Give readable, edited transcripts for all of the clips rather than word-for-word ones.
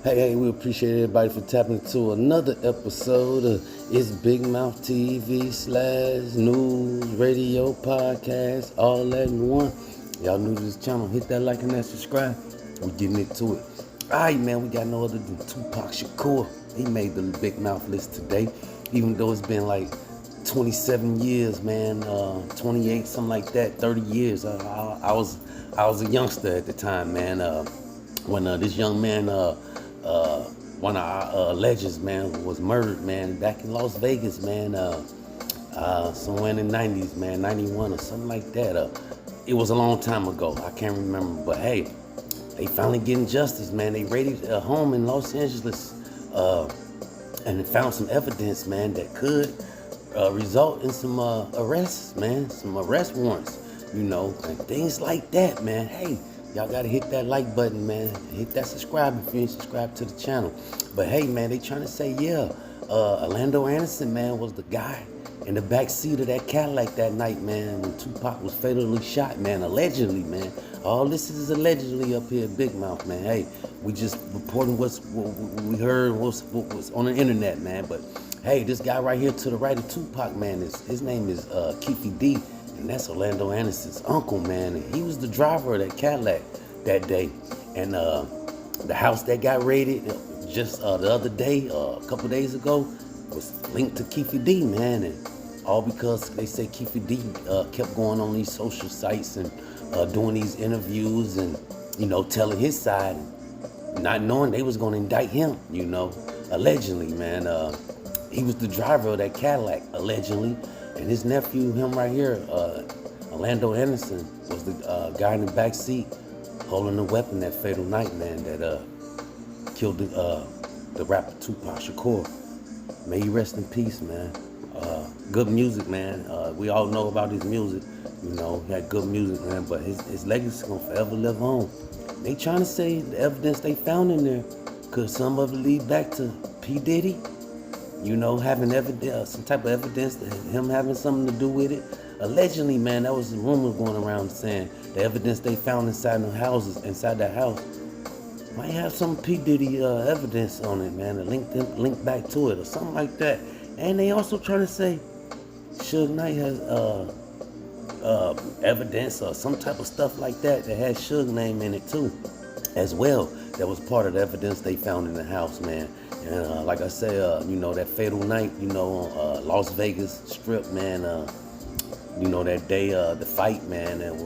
Hey, we appreciate everybody for tapping into another episode of It's Big Mouth TV / news, radio, podcast, all that in one. Y'all new to this channel, hit that like and that subscribe. We getting into it. Alright, man, we got no other than Tupac Shakur. He made the Big Mouth list today, even though it's been like 27 years, man, 28, something like that, 30 years. I was a youngster at the time, man, when this young man, one of our legends, man, was murdered, man, back in Las Vegas, man, somewhere in the 90s, man, 91 or something like that. It was a long time ago. I can't remember, but hey, they finally getting justice, man. They raided a home in Los Angeles, and they found some evidence, man, that could result in some arrests, man, some arrest warrants, and things like that, man. Hey, y'all gotta hit that like button, man. Hit that subscribe if you ain't subscribed to the channel. But hey, man, they trying to say, Orlando Anderson, man, was the guy in the back seat of that Cadillac that night, man, when Tupac was fatally shot, man, allegedly, man. All this is allegedly up here at Big Mouth, man. Hey, we just reporting what we heard, what was on the internet, man. But hey, this guy right here to the right of Tupac, man, his name is Kiki Dee, and that's Orlando Anderson's uncle, man. And he was the driver of that Cadillac that day. And the house that got raided just the other day, a couple days ago, was linked to Kiki Dee, man. And all because they say Kiki Dee kept going on these social sites and doing these interviews and, telling his side, not knowing they was going to indict him, allegedly, man. He was the driver of that Cadillac, allegedly. And his nephew, him right here, Orlando Anderson, was the guy in the back seat holding the weapon that fatal night, man, that killed the rapper Tupac Shakur. May he rest in peace, man. Good music, man. We all know about his music. He had good music, man, but his legacy gonna forever live on. They trying to say the evidence they found in there could some of it lead back to P. Diddy, having evidence, some type of evidence that him having something to do with it. Allegedly, man, that was a rumor going around saying the evidence they found inside that house, might have some P. Diddy evidence on it, man, to link back to it or something like that. And they also trying to say Suge Knight has evidence or some type of stuff like that has Suge name in it too, as well. That was part of the evidence they found in the house, man. And like I say, that fatal night, on Las Vegas Strip, man. That day, the fight, man, and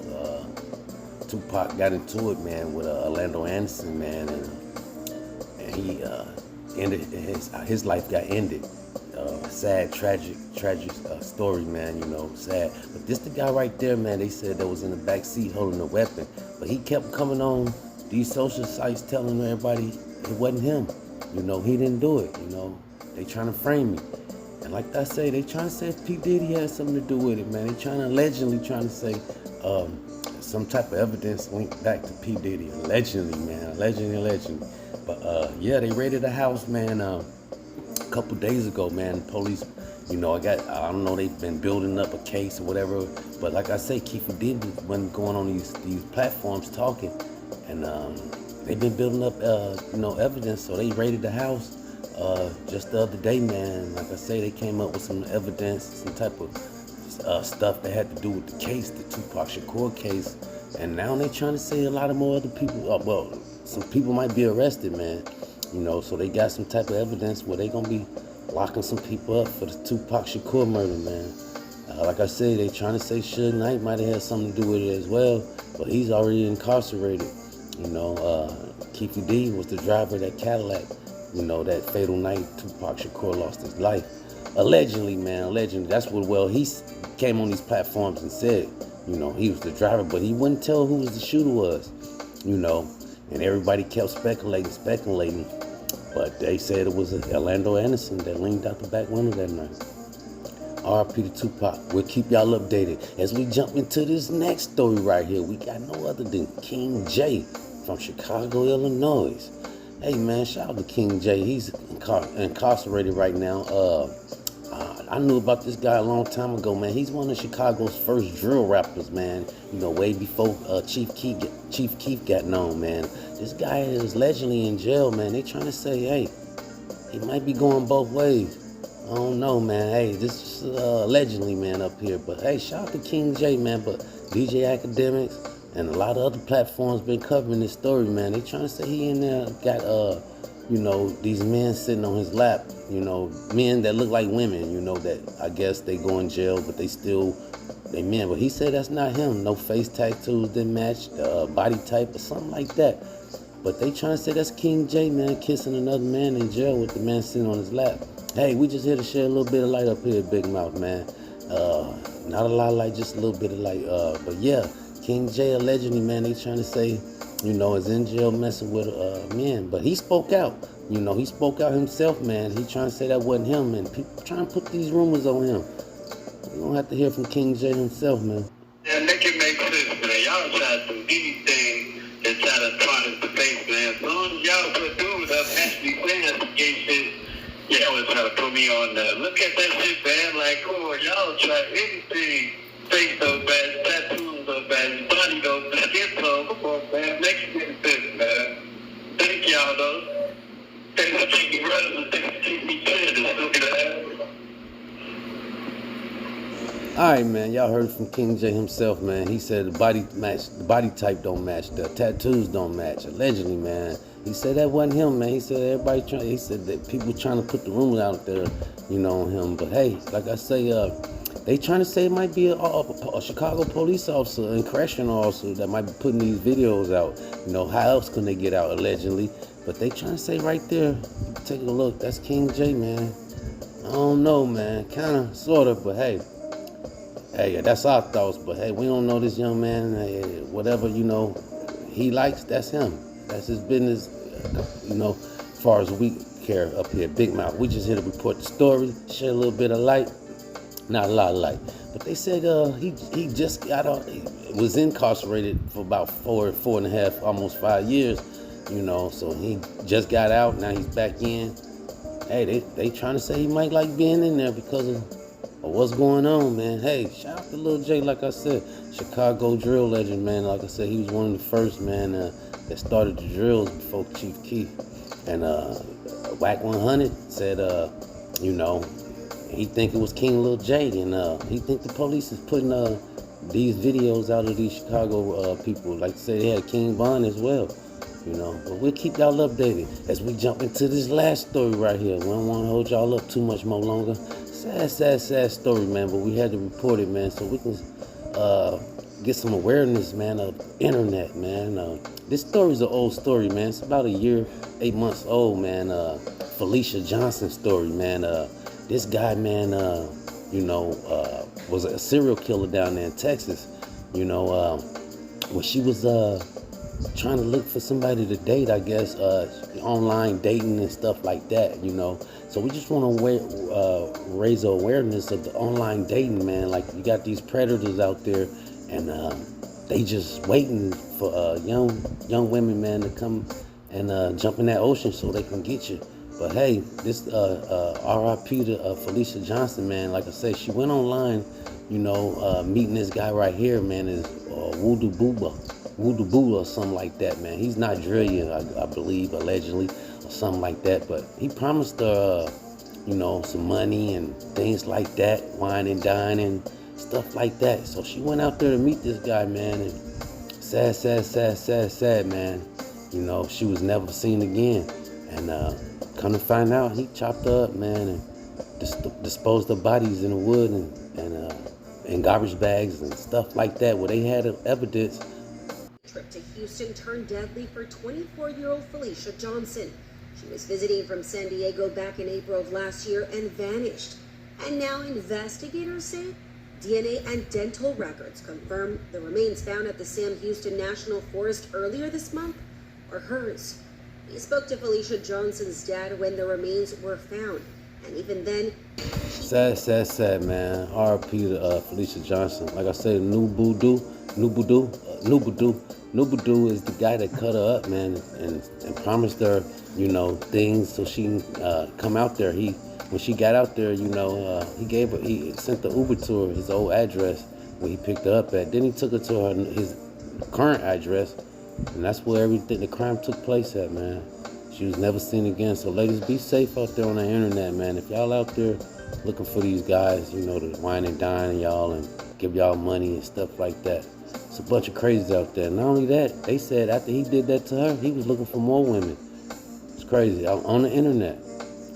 Tupac got into it, man, with Orlando Anderson, man, and he ended his life got ended. Sad, tragic story, man. Sad. But this the guy right there, man. They said that was in the back seat holding a weapon, but he kept coming on these social sites telling everybody it wasn't him. He didn't do it. They trying to frame me. And like I say, they trying to say if P. Diddy had something to do with it, man. They allegedly trying to say some type of evidence linked back to P. Diddy. Allegedly, man. Allegedly. But yeah, they raided the house, man, a couple days ago, man. Police, I don't know, they've been building up a case or whatever. But like I say, Kiki Dee been going on these platforms talking. And they've been building up, evidence. So they raided the house just the other day, man. Like I say, they came up with some evidence, some type of stuff that had to do with the case, the Tupac Shakur case. And now they trying to say a lot of more other people, some people might be arrested, man. So they got some type of evidence where they gonna be locking some people up for the Tupac Shakur murder, man. Like I say, they trying to say Suge Knight might have had something to do with it as well, but he's already incarcerated. Kiki Dee was the driver of that Cadillac, that fatal night Tupac Shakur lost his life. Allegedly, man, allegedly. That's what, he came on these platforms and said, he was the driver, but he wouldn't tell who the shooter was, and everybody kept speculating, but they said it was Orlando Anderson that leaned out the back window that night. R.I.P. to Tupac. We'll keep y'all updated as we jump into this next story right here. We got no other than King J from Chicago, Illinois. Hey, man, shout out to King J. He's incarcerated right now I knew about this guy a long time ago, man. He's one of Chicago's first drill rappers, man. You know, way before Chief Keef got known, man. This guy is allegedly in jail, man. They trying to say, hey, he might be going both ways. I don't know, man. Hey, this is allegedly, man, up here. But hey, shout out to King J, man. But DJ Academics and a lot of other platforms been covering this story, man. They trying to say he in there got these men sitting on his lap, men that look like women, that I guess they go in jail, but they men. But he said that's not him. No face tattoos didn't match the body type or something like that. But they trying to say that's King J, man, kissing another man in jail with the man sitting on his lap. Hey, we just here to share a little bit of light up here at Big Mouth, man. Not a lot of light, just a little bit of light. But yeah, King J allegedly, man, they trying to say, is in jail messing with men. But he spoke out. He spoke out himself, man. He trying to say that wasn't him, and people trying to put these rumors on him. You don't have to hear from King J himself, man. Yeah, make it make sense, man. Y'all try to do anything and try to tarnish the face, man. As long as y'all put dudes up actually saying some gay shit, y'all was trying to put me on look at that shit, man. Like, oh, y'all try anything. Face so bad, tattoos so bad, body so bad, skin so, come on, man. Make it make sense, man. Thank y'all, though. Thanks for taking brothers, thanks for taking me clear to look at that. All right, man. Y'all heard from King J himself, man. He said the body type don't match, the tattoos don't match. Allegedly, man. He said that wasn't him, man. He said he said that people trying to put the rumors out there, on him. But hey, like I say, they trying to say it might be a Chicago police officer and correctional officer that might be putting these videos out. How else can they get out, allegedly? But they trying to say right there, take a look, that's King J, man. I don't know, man. Kind of, sort of, but hey, that's our thoughts. But hey, we don't know this young man. Hey, whatever, he likes, that's him. That's his business, as far as we care up here, Big Mouth. We just here to report the story, share a little bit of light. Not a lot of light. But they said he just got out, he was incarcerated for about 4.5, almost 5 years, so he just got out, now he's back in. Hey, they trying to say he might like being in there because of what's going on, man. Hey, shout out to Lil J, like I said, Chicago drill legend, man. Like I said, he was one of the first, man, that started the drills before Chief Keef. And Whack 100 said, he think it was King Lil J, and he think the police is putting these videos out of these Chicago people. Like I said, they had King Von as well, But we'll keep y'all updated as we jump into this last story right here. We don't want to hold y'all up too much more longer. Sad story, man, but we had to report it, man, so we can get some awareness, man, of internet, man. This story's an old story, man. It's about a year, 8 months old, man. Felicia Johnson story, man. This guy, man, was a serial killer down there in Texas. When she was trying to look for somebody to date, I guess, online dating and stuff like that, So we just want to raise awareness of the online dating, man. Like, you got these predators out there, and they just waiting for young women, man, to come and jump in that ocean so they can get you. But hey, this R.I.P. to Felicia Johnson, man. Like I said, she went online, meeting this guy right here, man, is Voodoo Boo or something like that, man. He's Nigerian, I believe, allegedly, or something like that. But he promised her, some money and things like that, wine and dine and stuff like that. So she went out there to meet this guy, man, and sad, man. She was never seen again. And come to find out, he chopped her up, man, and disposed of bodies in the wood and in garbage bags and stuff like that, where they had evidence. Trip to Houston turned deadly for 24-year-old Felicia Johnson. She was visiting from San Diego back in April of last year and vanished. And now investigators say DNA and dental records confirm the remains found at the Sam Houston National Forest earlier this month are hers. We spoke to Felicia Johnson's dad when the remains were found, and even then... Sad, man. R.I.P. to Felicia Johnson. Like I said, Nubudu is the guy that cut her up, man, and promised her, things so she can come out there. He when she got out there, he sent the Uber to her, his old address where he picked her up at. Then he took her to his current address, and that's where everything, the crime took place at, man. She was never seen again. So ladies, be safe out there on the internet, man. If y'all out there looking for these guys, to wine and dine y'all and give y'all money and stuff like that, it's a bunch of crazies out there. Not only that, they said after he did that to her, he was looking for more women. It's crazy. On the internet.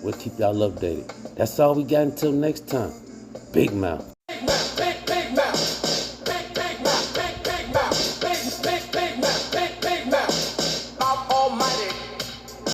We'll keep y'all updated. That's all we got until next time. Big Mouth.